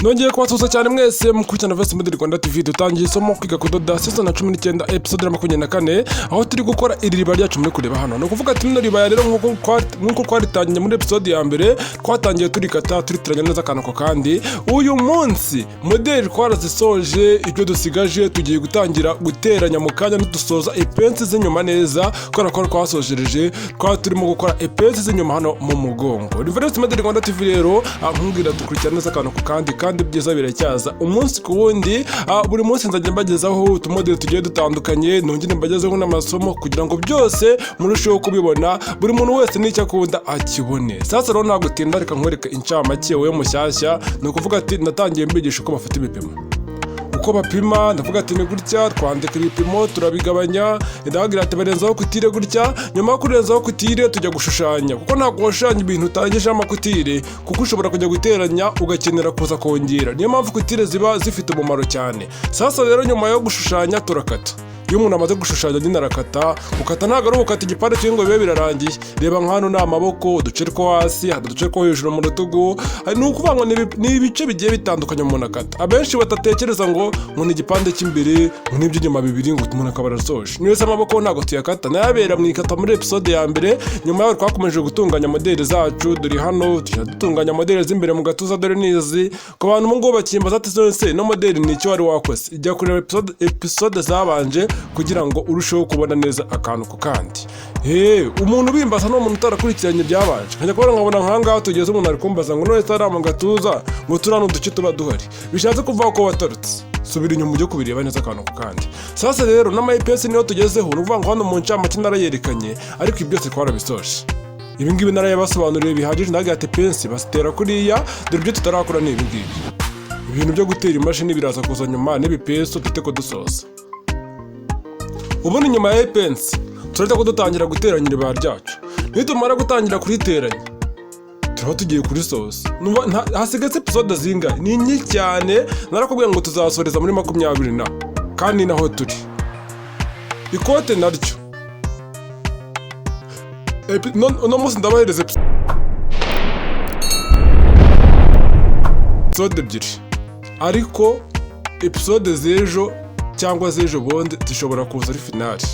Nongeye kubasuhuza cyane mwese mukurikirana Vs Moderi Rwanda TV. Dutangiye isomo kwiga kudoda S19 episode 24 aho turi gukora iriribaya ryacu muri kureba hano. No kuvuga ati ribaya rero nkuko twaritangiye muri episode ya mbere, twatangiye turikata turitiranya neza akantu kandi uyu munsi moderi twarazisoje, ibyo dusigaje tugiye gutangira guteranya mu kanya dusoza epensi z'inyuma neza kubera ko twasojereje turimo gukora epensi z'inyuma hano mu mugongo. Vs Moderi Rwanda TV rero nkubwira dukurikirana neza akantu kandi byiza biracyaza umunsi ku wundi. Buri munsi nzajya mbagezaho utumodeli tugiye dutandukanye, nongere mbagezeho n'amasomo kugira ngo byose murusheho kubibona, buri muntu wese n'icyo akunda akibone. Sasa rero nagutinda, reka nkwereke incamake wowe mushyashya. Ni ukuvuga ati natangiye mbigisha uko bafata ibipimo, uko bapima. Ndavuga ati ni gutya, twandika ibipimo turabigabanya, ndagira ati barenzaho kutire gutya, nyuma yo kurenzaho kutire tujya gushushanya, kuko ntabwo washushanya ibintu utangijeho amakutire, kuko ushobora kujya guteranya ugakenera kuza kongera. Niyo mpamvu kutire ziba zifite umumaro cyane. Sasa rero nyuma yo gushushanya turakata. Iyo umuntu amaze gushushanya nyine arakata. Gukata ntabwo ari ugukata igipande cy'ingo bibe birarangiye. Reba nk'hano ni amaboko, uduce two hasi, uduce two hejuru mu rutugu. Ni ukuvuga ngo ni ibice bigiye bitandukanye umuntu akata. Abenshi batatekereza ngo ni igipande cy'imbere, ngo ni iby'inyuma bibiri, ngo umuntu akaba arasoje. Niyo se amaboko ntabwo tuyakata, nayabera mu ikata muri episode ya mbere. Nyuma yaho twakomeje gutunganya modeli zacu, duri hano dutunganya modeli z'imbere mu gatuza, dore nizi. Ku bantu mu ngo bakimbaza ati se no modeli ni icyo wari wakoze, ijya kureba episode zabanje kugira ngo urusheho kubona neza akantu ku kandi. Umuntu ubimbaza no umuntu utarakurikiranye byabanje. Nkajya kubona nkabona nkangaho tugeze umuntu ari kumbaza ngo none tara mu gatuza ngo turano duce tuba duhari. Bishatse kuvuga ko watarutse. Subira inyuma ujye kubireba neza akantu ku kandi. Sasa rero n'amaipesi niyo tugezeho, uruvuga ngo hano mu ncamake narayerekanye, ariko ibyo byose twarabisoje. Ibi ngibi narayabasobanuriye bihagije, ndagira ati pensi basitera kuriya, dore ibyo tutarakora ni ibi ngibi. Ibintu byo gutera imashini biraza kuza nyuma n'ibipeso duteko dusoza. Ubundi nyuma ya epensi turahita ko dutangira guteranya iribaya ryacu. Nitumara gutangira kuriteranya turaba tugiye kurisoza. Hasigaye episode zingahe? Ni nyinshi cyane. Narakubwiye ngo tuzasoreza muri 20 kandi naho turi. Ikote naryo no munsi ndabahereza episode ebyiri, ariko episode z'ejo cyangwa z'ejo bundi zishobora kuza ari finali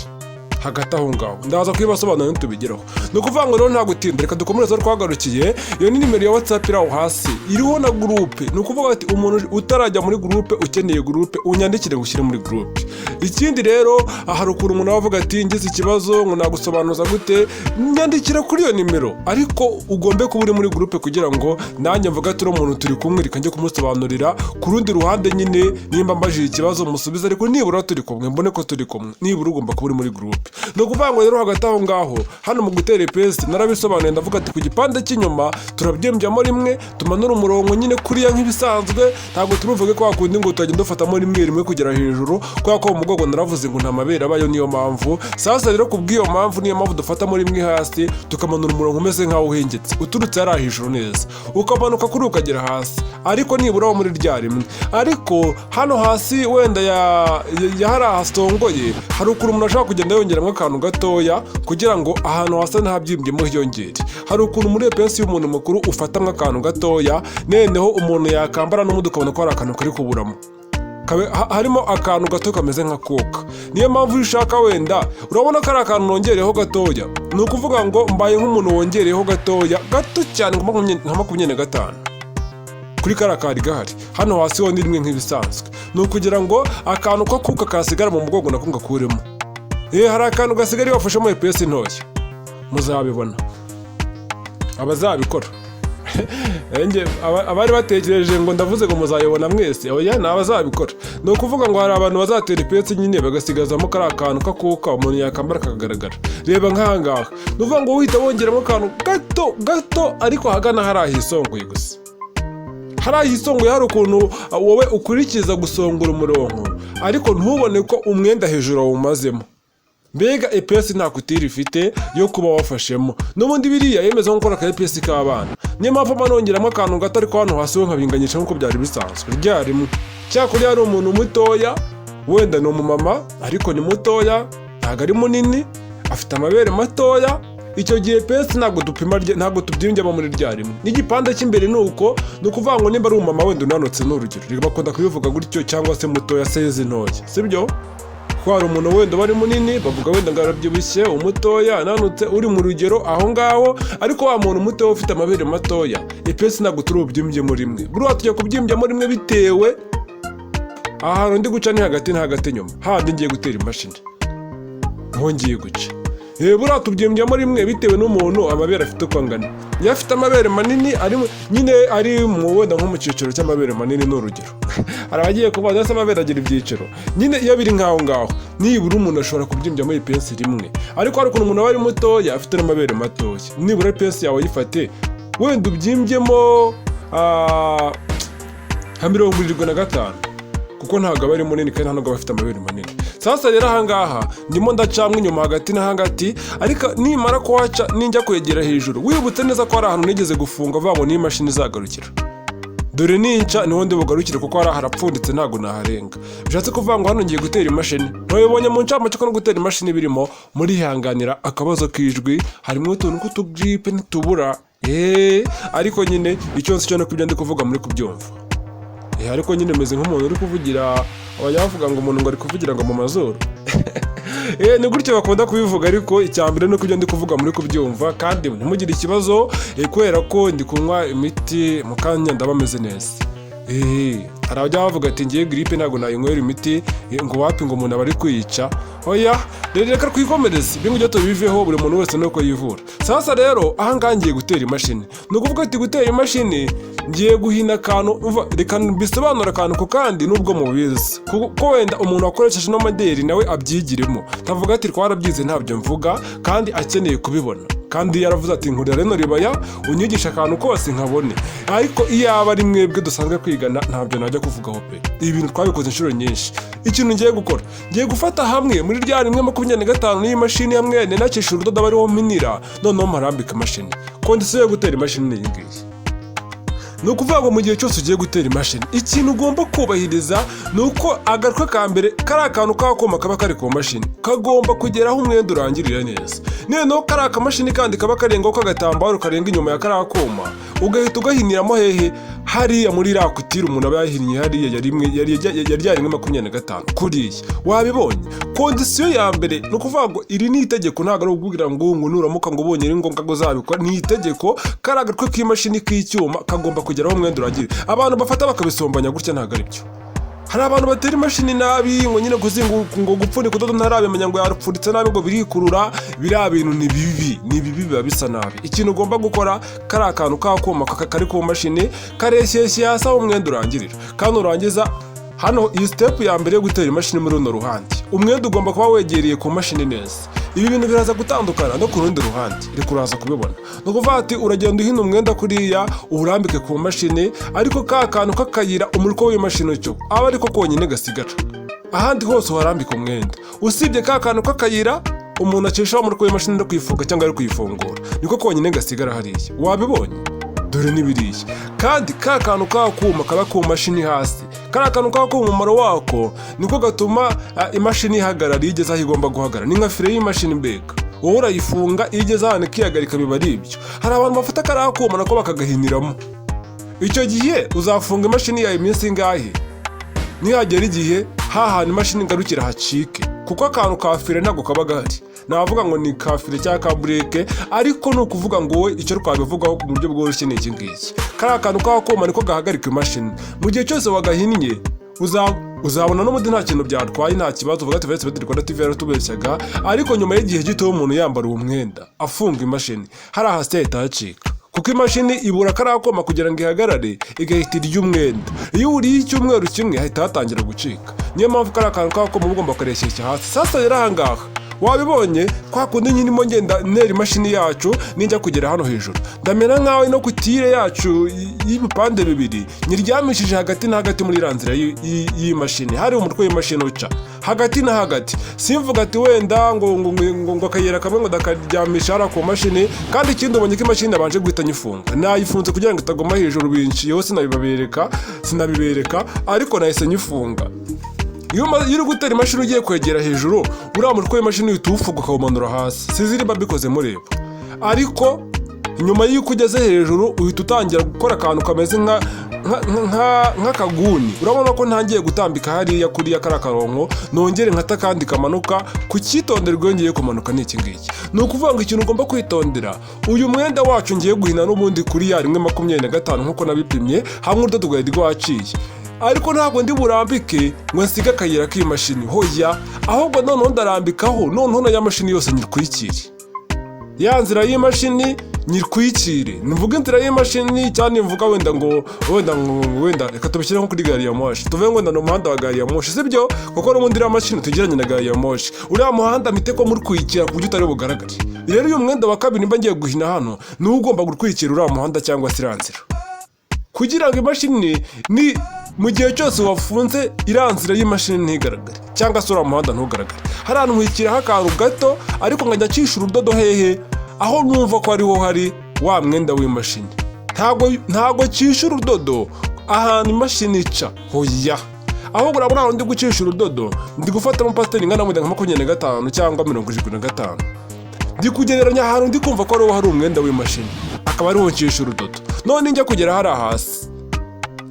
hagati aho ngaho. Ndaza kubibasobanurira ntitubigeraho. Ni ukuvuga ngo rero nta gutinda, reka dukomereze aho twagarukiye. Iyo ni nimero ya WhatsApp iri aho hasi, iriho na groupe. Ni ukuvuga ati umuntu utarajya muri groupe, ukeneye groupe, unyandikire gushyira muri groupe. Ikindi rero hari ukuntu umuntu avuga ati ngize ikibazo ngo nagusobanuza gute, nyandikira kuri iyo nimero, ariko ugombe kuba uri muri groupe kugira ngo nanjye mvuga ati umuntu turi kumwe, reka njye kumusobanurira ku rundi ruhande nyine. Nimba mbajije ikibazo musubiza, ariko nibura turi kumwe, mbone ko turi kumwe, nibura ugomba kuba uri muri groupe. No kuvuga ngo rero hagati aho ngaho hano mu gutera pesi narabisobanuye, ndavuga ati ku gipande cy'inyuma turabyembyamo rimwe, tumanura umurongo nyine kuriya nk'ibisanzwe. Ntabwo turuvuge ko wakundi ngo tugende dufatamo rimwe kugera hejuru, kubera ko mu mugongo naravuze ngo nta mabere abayo. Niyo mpamvu sasa rero kubw'iyo mpamvu niyo mpamvu dufatamo rimwe hasi, tukamanura umurongo umeze nkaho uhengetse, uturutse ari hejuru neza, ukamanuka kuri ukagera hasi, ariko nibura wo muri rya rimwe. Ariko hano hasi wenda ya hari ahasongoye, hari ukuntu umuntu ashaka kugenda yongera akantu gatoya kugira ngo ahantu hasa n'ahabyimbyemo hiyongere. Hari ukuntu muri epensi y'umuntu mukuru ufata nk'akantu gatoya, neneho umuntu yakambara n'umudu ukabona ko hari akantu kari kuburamo, harimo akantu gato kameze nka koka. Niyo mpamvu iyo ushaka wenda urabona ko ari akantu nongereyeho gatoya, ni ukuvuga ngo mbaye nk'umuntu wongereyeho gatoya gato cyane nka 25 kuri kariya kari gahari. Hano hasi ho ni rimwe nk'ibisanzwe, ni ukugira ngo akantu ko kuka kasigara mu mugongo nako ngakuremo. Hari akantu gasigara wafashe mu epesi ntoya, muzabibona abazabikora. Abari batekereje ngo ndavuze ngo muzayibona mwese, oya ni abazabikora. Ni ukuvuga ngo hari abantu bazatera epesi nyine bagasigazamo kariya kantu kakuka umuntu yakambara kakagaragara. Reba nk'aha ngaha, ni ukuvuga ngo uhita wongeramo akantu gato, ariko hagana hari ahisongoye gusa. Hari ahisongoye, hari ukuntu wowe ukurikiza gusongora umurongo, ariko ntubone ko umwenda hejuru awumazemo. Mbega epesi nta kutiri ifite yo kuba wafashemo. N'ubundi biriya yemeza gukora ka epesi k'abana. Niyo mpamvu manongeramo akantu gato, ariko hano hasi we nkabinganyisha nk'uko byari bisanzwe ryarimwe. Cyakora hari umuntu mutoya, wenda ni umumama ariko ni mutoya, ntabwo ari munini, afite amabere matoya, icyo gihe pesi ntabwo tubyinjyamo muri rya rimwe. N'igipande cy'imbere ni ukuvuga ngo nimba ari umumama wenda unanutse n'urugero bakunda kubivuga gutyo, cyangwa se mutoya sezi ntoya, sibyo? Ko hari umuntu wenda bari munini bavuga wenda ngo arabyibushye, umutoya ananutse uri mu rugero aho ngaho, ariko wa muntu mutoya ufite amabere matoya ipesi ntabwo turi ubyimbye rimwe. Buriya tujya kubyimbya rimwe bitewe ahantu ndi guca ni hagati na hagati nyuma handi ngiye gutera imashini aho ngiye guca. Buriya tubyimbyamo rimwe bitewe n'umuntu amabere afite uko angana. Iyo afite amabere manini ari mu wenda nko mu cyiciro cy'amabere manini n'urugero hari abagiye kuba ndetse amabere agira ibyiciro nyine. Iyo biri nk'aho ngaho nibura umuntu ashobora kubyimbyamo ipensi rimwe, ariko hari ukuntu umuntu aba ari mutoya afite n'amabere matoya, nibura ipensi yawe yifate wenda ubyimbyemo nka 75, kuko ntabwo aba ari munini kandi ntabwo aba afite amabere manini. Sasa rero ahangaha ndimo ndacamwa inyuma hagati na hagati, ariko nimara kuhaca ninjya kwegera hejuru wibutse neza ko hari ahantu nigeze gufunga vuga ngo ni imashini izagarukira. Dore ninca niho ndi bugarukire kuko hari harapfunditse ntabwo naharenga. Bishatse kuvuga ngo hano ngiye gutera imashini. Ntibonye mu ncamake ko no gutera imashini birimo murihanganira akabazo k'ijwi, harimo utuntu tw'utugripe ntitubura. Ariko nyine icyo cyo no kubyo ndi kuvuga muri kubyumva. Ariko nyine meze nk'umuntu uri kuvugira, abajya bavuga ngo umuntu ngo ari kuvugira ngo mu mazuru. Ni gutyo bakunda kubivuga, ariko icyambere no kubyo ndi kuvuga muri kubyumva, kandi ntimugire ikibazo kubera ko ndi kunywa imiti mu kanya ndaba meze neza. Hari abajya bavuga ati ngiye gripe ntabwo nayinywera imiti ngo wapi ngo umuntu aba ari kwiyica. Oya, reka twikomereze ibyo ngibyo tubiveho, buri muntu wese nuko yivura. Sasa rero ahangaha ngiye gutera imashini. Ni ukuvuga ati gutera imashini ngiye guhina akantu, reka mbisobanura akantu ko kandi nubwo mubizi ko wenda umuntu wakoresheje no moderi nawe abyigiremo. Ntavuga ati twarabyize ntabyo mvuga, kandi akeneye kubibona, kandi yaravuze ati nkurira reno ribaya unyigisha akantu kose nkabone. Ariko iyo aba ari mwebwe dusanzwe kwigana ntabyo najya kuvugaho pe. Ibi bintu twabikoze inshuro nyinshi. Ikintu ngiye gukora, ngiye gufata hamwe muri rya 125 n'iyi mashini hamwe ninakisha urudodo bariho minira, noneho marambika imashini. Kondisiyo yo gutera imashini ni iyi ngiyi. Ni ukuvuga ngo mu gihe cyose ugiye gutera imashini ikintu ugomba kubahiriza ni uko agatwe ka mbere kari akantu k'akuma kaba kari ku mashini kagomba kugeraho umwenda urangirira neza. Noneho kari akamashini kandi kaba karengaho k'agatambaro karenga inyuma ya kari akuma, ugahita ugahiniramo hehe hariya muri iriya kutira umuntu aba yahinnye hariya yari 125 kuriya. Wabibonye? Kondisiyo ya mbere ni ukuvuga ngo iri ni itegeko, ntabwo ari ukubwira ngo nuramuka ngo ubonye ari ngombwa ngo uzabikora. Ni itegeko, kari agatwe k'imashini k'icyuma kagomba kugeraho umwenda urangire. Abantu bafata bakabisombanya gutya ntabwo ari byo. Hari abantu batera imashini nabi ngo nyine ngo gupfunika udodo ntarabimenya ngo yarupfunditse nabi ngo birikurura. Biriya bintu ni bibi biba bisa nabi. Ikintu ugomba gukora kari akantu k'akuma kari ku mashini kareshyeshye hasi aho umwenda urangirira, kandi urangiza hano iyi step ya mbere yo gutera imashini muri runo ruhande umwenda ugomba kuba wegereye ku mashini neza. Ibi bintu biraza gutandukana no ku rundi ruhande, reka uraza kubibona. Ni ukuvuga ati uragenda uhina umwenda kuriya urambike ku mashini, ariko ka kantu k'akayira umuriko w'imashini cyo aba ariko konyine gasigara, ahandi hose uharambika umwenda. Usibye ka kantu k'akayira umuntu acishaho umuriko w'imashini no kuyifunga cyangwa ari kuyifungura, niko konyine gasigara hariya. Wabibonye? Dore n'ibiriya. Kandi ka kantu k'akuma kaba ku mashini hasi, kari akantu k'akuma umumaro wako niko gatuma imashini ihagarara iyo igeze aho igomba guhagarara. Ni nka fire y'imashini mbega, wowe urayifunga iyo igeze ahantu ikihagarika, biba ari ibyo. Hari abantu bafata kari akuma nako bakagahiniramo. Icyo gihe uzafunga imashini yawe iminsi ingahe? Nihagera igihe hahana imashini ngarukira hacike, kuko akantu ka fire ntabwo kaba gahari. Navuga ngo ni ka fire cyangwa ka bureke, ariko ni ukuvuga ngo wowe icyo twabivugaho ku buryo bworoshye ni iki ngiki. Kari akantu k'akuma niko gahagarika imashini. Mu gihe cyose wagahinnye uzabona n'ubundi nta kintu byatwaye, nta kibazo. Uvuga ati Ep24 TV yaratubeshyaga, ariko nyuma y'igihe gito umuntu yambara uwo mwenda afunga imashini hari ahasi hahita hacika, kuko imashini ibura kari akuma kugira ngo ihagarare igahita irya umwenda. Iyo uriye icyumweru kimwe hahita hatangira gucika. Niyo mpamvu kari akantu k'akuma ugomba kureshyeshya hasi. Sasa rero ahangaha wabibonye kwa kundi nyine ngenda ntera imashini yacu ninjya kugera hano hejuru, ndamera nkaho ino kutire yacu y'ibipande bibiri nyiryamishije hagati na hagati muri iranzira y'imashini. Hari umutwe w'imashini uca hagati na hagati. Simvuga ati wenda ngo akayera kamwe ngo dakaryamisha hara ku mashini, kandi ikindi ubonye ko imashini abanje guhita nyifunga. Nayifunze kugira ngo itagoma hejuru binciyeho, sinabibereka ariko nahise nyifunga. Iyo uri gutera imashini ugiye kwegera hejuru, uriya mutwe w'imashini uhita uwufunga ukawumanura hasi. Siziriba bikoze mureba. ariko nyuma y'uko ugeze hejuru uhita utangira gukora akantu kameze nk'akaguni. Urabona ko ntangiye gutambika hariya kuriya kari akaronko, nongere nkata kandi kamanuka ku cyitonderwa yongeye kumanuka ni iki ngiki. Ni ukuvuga ngo ikintu ugomba kwitondera, uyu mwenda wacu ngiye guhina n'ubundi kuri ya 1.25 nk'uko nabipimye, hamwe urudodo rwari rwaciye, ariko ntabwo ndi burambike ngo nsige akayira k'imashini, hoya, ahubwo noneho ndarambikaho, noneho ya mashini yose nyirwikire, ya nzira y'imashini nyirwikire. Nvuga inzira y'imashini cyane, mvuga wenda reka tubishyire nko kuri gari ya moshi, tuvuge ngo ndano muhanda wa gari ya moshi, sibyo? Kuko n'ubundi iriya mashini tugiranye na gari ya moshi, uriya muhanda mite ko murwikira ku buryo utari bugaragare. Rero uyu mwenda wa kabiri mba ngiye guhina hano, niwo ugomba gutwikira uriya muhanda cyangwa se iriya nzira, kugira ngo imashini ni mu gihe cyose wafunze iriya nzira y'imashini ntigaragare cyangwa se uriya muhanda ntugaragare. Hari ahantu nkwikiraho akantu gato, ariko nkajya cisha urudodo hehe, aho numva ko ariho hari wa mwenda w'imashini. Ntabwo cisha urudodo ahantu imashini ica, hoya, ahubwo urabona ahantu ndi gucisha urudodo, ndi gufata amapasiteri ingana nka 25 cyangwa 75, ndi kugereranya ahantu ndi kumva ko ariho hari umwenda w'imashini, akaba ariho ncisha urudodo. None njya kugera hari hasi,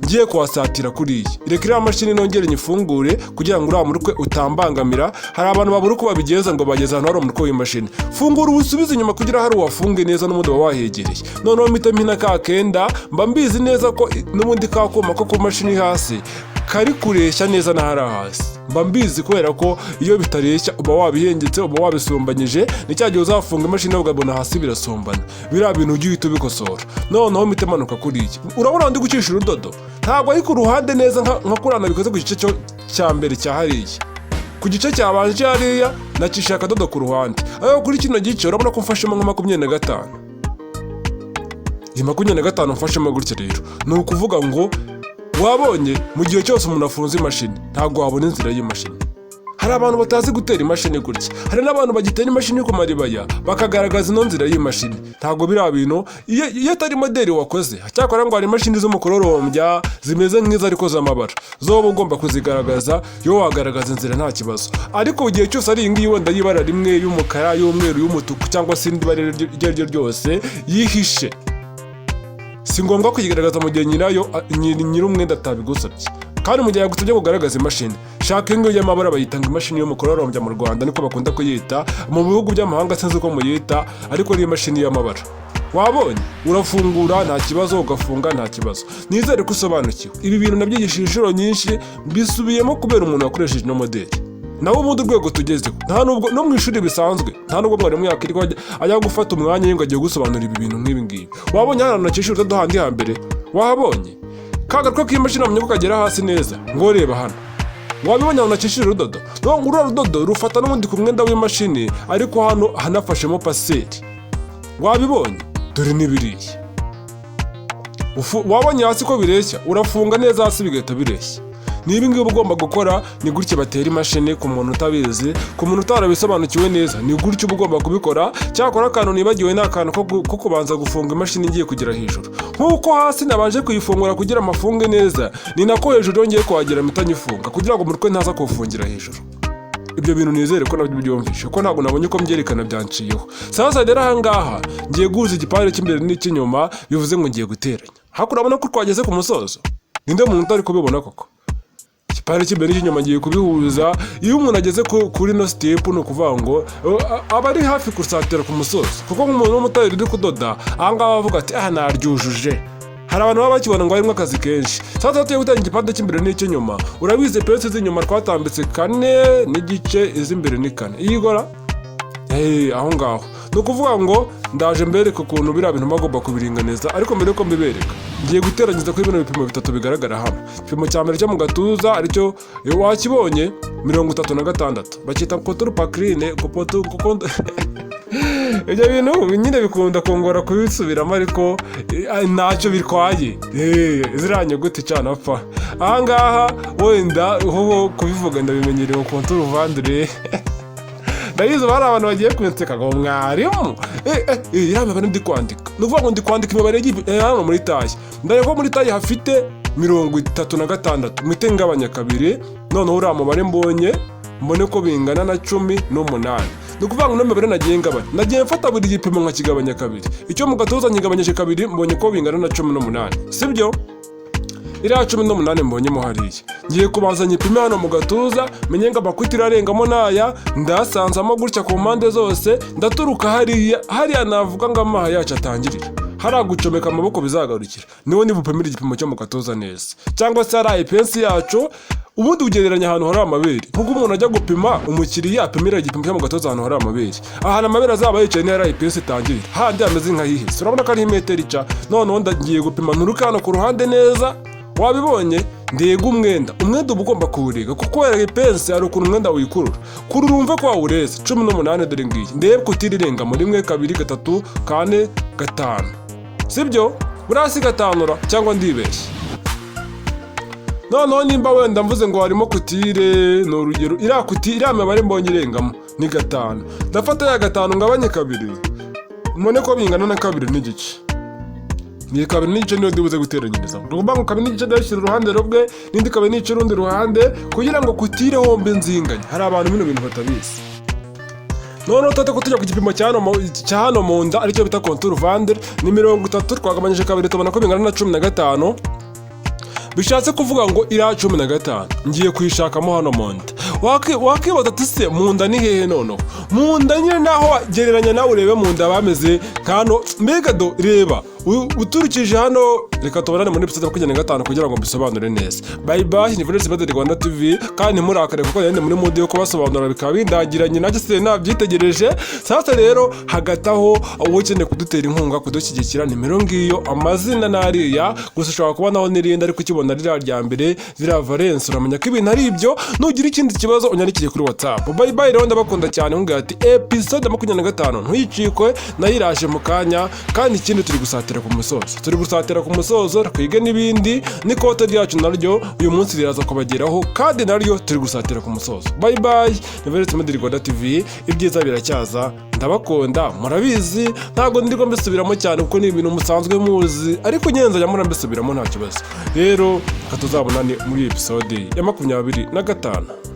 ngiye kuhasatira kuriya, reka iriya mashini nongere nyifungure kugira ngo uriya murukwe utambangamira. Hari abantu babura uko babigeza ngo bageze ahantu hari umurukwe w'imashini. Fungura ubusubize inyuma kugira hari uwafunge neza n'ubundi waba wahegereye. Noneho mpita mpina ka kenda, mba mbizi neza ko n'ubundi kakuma ko ku mashini hasi kari kureshya neza n'ahari hasi. Mba mbizi kubera ko iyo bitareshya uba wabihengetse, uba wabisumbanyije, ni cya gihe uzafunga imashini ukabona hasi birasumbana. Biriya bintu ujye uhita ubikosora. Noneho mpite manuka kuriya, urabona ndi gucisha urudodo, ntabwo ari ku ruhande neza nka kurana bikoze ku gice cya mbere cya hariya, ku gice cyabanje hariya nacisha akadodo ku ruhande. Aho kuri kino gice urabona ko mfashemo nka 25, iyi 25 mfashemo gutya. Rero ni ukuvuga ngo wabonye mu gihe cyose umuntu afunze imashini ntabwo wabona inzira y'imashini. Hari abantu batazi gutera imashini gutya, hari n'abantu bagitera imashini ku maribaya bakagaragaza ino nzira y'imashini. Ntabwo biriya bintu, iyo atari moderi wakoze, cyakora ngo hari imashini z'umukororombya zimeze nk'izo ariko z'amabara, zoba ugomba kuzigaragaza, yo wagaragaza inzira nta kibazo. Ariko mu gihe cyose ari iyi ngiyi wenda y'ibara rimwe, y'umukara, y'umweru, y'umutuku cyangwa se indi bara iryo ari ryo ryose yihishe, si ngombwa kuyigaragaza mu gihe nyir'umwenda atabigusabye. Kandi mu gihe yagusabye kugaragaza imashini, shaka ingo y'amabara bayita ngo imashini y'umukororombya mu Rwanda, niko bakunda kuyita. Mu bihugu by'amahanga sinzi uko muyita, ariko ni imashini y'amabara. Wabonye urafungura nta kibazo, ugafunga nta kibazo. Nizere ko usobanukiwe. Ibi bintu nabyigishije inshuro nyinshi, mbisubiyemo kubera umuntu wakoresheje ino moderi. Nawe ubundi urwego tugezeho, nta nubwo no mu ishuri bisanzwe, nta nubwo mwarimu yakirwa ajya gufata umwanya ngo agiye gusobanura ibi bintu nk'ibi ngibi. Wabonye hano nacisha urudodo handi hambere, wahabonye kagatwa k'imashini amenye ko kagera hasi neza, ngo reba hano, wabibonye hano nacisha urudodo. Nubwo uru rudodo rufata n'ubundi ku mwenda w'imashini, ariko hano hanafashemo paseri. Wabibonye, dore n'ibiriya. Wabonye hasi ko bireshya, urafunga neza hasi bigahita bireshya. Niba ngiye ugomba gukora ni gutya batera imashini ku muntu utabizi, ku muntu utarabisobanukiwe neza, ni gutya uba ugomba kubikora. Cyakora akantu nibagiwe ni akantu ko kubanza gufunga imashini ngiye kugera hejuru. Nk'uko hasi nabanje kuyifungura kugira amafunge neza, ni nako hejuru yongeye kuhagera mpita nyifunga kugira ngo umutwe ntaza kuwufungira hejuru. Ibyo bintu nizere ko nabyo byumvishe, ko ntabwo nabonye ko mbyerekana byanciyeho. Sasa rero aha ngaha ngiye guhuza igipande cy'imbere n'icy'inyuma, bivuze ngo ngiye guteranya. Hakura urabona ko twageze ku musozo, ninde muntu utari kubibona koko? Igipande cy'imbere n'icy'inyuma ngiye kubihuza. Iyo umuntu ageze kuri no step, ni ukuvuga ngo aba ari hafi gusatira ku musozo, kuko nk'umuntu w'umutayeri uri kudoda aha ngaha bavuga ati naryujuje. Hari abantu baba bakibona ngo harimo akazi kenshi. Sasa tugiye gutanga igipande cy'imbere n'icy'inyuma, urabizi pesi z'inyuma twatambitse 4 n'igice, iz'imbere ni 4. Iyigora aho ngaho, ni ukuvuga ngo ndaje mbereka ukuntu biriya bintu bagomba kubiringaniza. Ariko mbere yuko mbibereka, ngiye guteranyiza kuri bino bipimo 3 bigaragara hano. Igipimo cya mbere cyo mu gatuza aricyo wakibonye 36, bakita konturu pakrine kopoto. Ibyo bintu nyine bikunda kongora kubisubiramo, ariko ntacyo bitwaye. Ziriya nyuguti cyane apfa. Aha ngaha wenda uho kubivuga ndabimenyereye konturu vandure. Ndayizi bari abantu bagiye kunseka ngo mwarimu yaba ndi kwandika. Nuvuga ngo ndi kwandika imibare hano muri tayi. Ndareko muri tayi hafite 36, mwite ngabanya kabiri, noneho uriya mubare mbone ko bingana na 18. ni ukuvuga ngo n'imibare nagiye ngabanya nagiye mfata buri gipimo nkakigabanya kabiri, icyo mu gatuza nkigabanyije kabiri mbonye ko bingana na 18, sibyo? iriya 18 mbonyemo hariya ngiye kubanza nyipime hano mu gatuza menye ngo amakwiti irarengamo n'aya, ndasanzamo gutya ku mpande zose, ndaturuka hariya navuga ngo amaha yacu atangirira, hariya gucomeka amaboko bizagarukira, niho nibupimira igipimo cyo mu gatuza neza, cyangwa se hariya ipensi yacu. Ubundi ugereranya ahantu hari amabere, kuko umuntu ajya gupima umukiriya apimira igipimo cyo mu gatuza ahantu hari amabere, ahantu amabere azaba yicaye ni hariya ipensi itangirira, handi hameze nk'ahihese, urabona ko ari metero ica. noneho ndagiye gupima nturuka hano ku ruhande neza, wabibonye ndega umwenda uba ugomba kuwurega, kuko wera ipensi hari ukuntu umwenda wikurura, kurura umve ko wawureze 18, dore ngiyi ndebe kutirengamo 1 2 3 4 5, sibyo? burasi 5 cyangwa ndibeshye. noneho nimba wenda mvuze ngo harimo kutire, ni urugero iriya mibare mbonye irengamo ni 5, ndafata ya 5 ngabanye kabiri mbone ko bingana na 2 n'igice, ni 2 n'igice niyo ndibuze guteranyiriza. Ngomba ngo 2 n'igice ndashyira uruhande rumwe n'indi 2 n'igice urundi ruhande, kugira ngo kutire hombe nzinganye. Hari abantu bino bintu batabizi. noneho tate ko tujya ku gipimo cya hano mu nda aricyo bita contour vendre ni 30, twagabanyije kabiri tubona ko bingana na 15, bishatse kuvuga ngo iriya 15 ngiye kuyishakamo hano mu nda. Wakibaza ati se mu nda ni hehe? noneho mu nda nyine naho gereranya nawe urebe mu nda bameze kano, mbega do reba uturukije hano. Reka tubonane muri episode 25 kugira ngo mbisobanure neza. Bye bye, ni Moderi Rwanda TV, kandi murakare kuko yende muri mode yo kubasobanura bikaba bindagiranye nacyo se nabyitegereje. Sasa rero hagati aho wowe ukeneye kudutera inkunga, kudushyigikira, nimero ngiyo, amazina nariya, gusa ushobora kubonaho n'irindi ariko ukibona ririya rya mbere ririya Valence, uramenya ko ibintu ari ibyo. Nugira ikindi kibazo unyandikire kuri WhatsApp. Bye bye rero, ndabakunda cyane. Nkugira ati episode 25 ntuyicikwe, nayiraje mu kanya, kandi ikindi turi gusatira ku musozo, twige n'ibindi n'ikote ryacu naryo uyu munsi riraza kubageraho, kandi naryo turi gusatira ku musozo. Bye bye, ni Moderi Rwanda TV, ibyiza biracyaza. Ndabakunda, murabizi, ntabwo ndirwa mbisubiramo cyane kuko ni ibintu musanzwe muzi, ariko nyenza nyamura mbisubiramo nta kibazo. Rero katuzabonane muri episode ya 25.